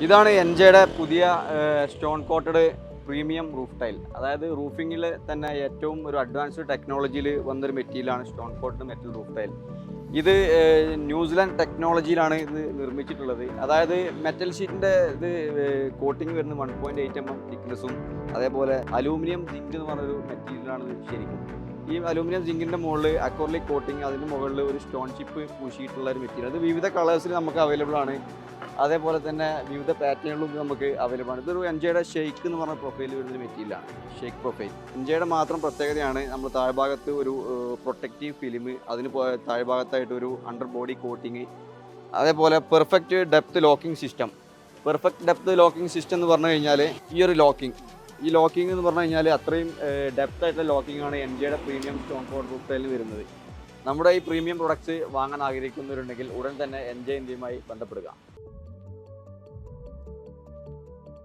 ഇതാണ് എൻജെയുടെ പുതിയ stone coated premium roof tile. അതായത് റൂഫിങ്ങിൽ തന്നെ ഏറ്റവും ഒരു അഡ്വാൻസ്ഡ് ടെക്നോളജിയിൽ വന്നൊരു മെറ്റീരിയലാണ് stone coated metal roof tile. ഇത് ന്യൂസിലാൻഡ് ടെക്നോളജിയിലാണ് ഇത് നിർമ്മിച്ചിട്ടുള്ളത്. അതായത് മെറ്റൽ ഷീറ്റിൻ്റെ ഇത് കോട്ടിങ് വരുന്നത് 1.8 mm തിക്നെസ്സും അതേപോലെ അലൂമിനിയം സിങ്ക് എന്ന് പറഞ്ഞൊരു മെറ്റീരിയലാണ് ഇത് ശരിക്കും. ഈ അലൂമിനിയം സിങ്കിൻ്റെ മുകളിൽ അക്രോലിക് കോട്ടിങ്, അതിന് മുകളിൽ ഒരു സ്റ്റോൺ ചിപ്പ് പൂശിയിട്ടുള്ള ഒരു മെറ്റീരിയൽ. അത് വിവിധ കളേഴ്സിൽ നമുക്ക് അവൈലബിൾ ആണ്. അതേപോലെ തന്നെ വിവിധ പാറ്റേണുകളും നമുക്ക് അവൈലബിൾ ആണ്. ഇതൊരു എൻജെയുടെ ഷെയ്ക്ക് എന്ന് പറഞ്ഞ പ്രൊഫൈൽ വരുന്ന മെറ്റീരിയലാണ്, ഷെയ്ക്ക് പ്രൊഫൈൽ. എൻജെയുടെ മാത്രം പ്രത്യേകതയാണ് നമ്മൾ താഴ്ഭാഗത്ത് ഒരു പ്രൊട്ടക്റ്റീവ് ഫിലിം, അതിന് താഴ്ഭാഗത്തായിട്ട് ഒരു അണ്ടർ ബോഡി കോട്ടിങ്, അതേപോലെ perfect depth locking system. Perfect depth locking system എന്ന് പറഞ്ഞു കഴിഞ്ഞാൽ ഈ ലോക്കിംഗ് എന്ന് പറഞ്ഞു കഴിഞ്ഞാൽ അത്രയും ഡെപ്ത് ആയിട്ടുള്ള ലോക്കിംഗ് ആണ് എൻജെയുടെ പ്രീമിയം സ്റ്റോൺ കോട്ടഡ് റൂഫ് ടൈലിൽ വരുന്നത്. നമ്മുടെ ഈ പ്രീമിയം പ്രൊഡക്ട്സ് വാങ്ങാൻ ആഗ്രഹിക്കുന്നവരുണ്ടെങ്കിൽ ഉടൻ തന്നെ എൻജെ ഇന്ത്യയുമായി ബന്ധപ്പെടുക.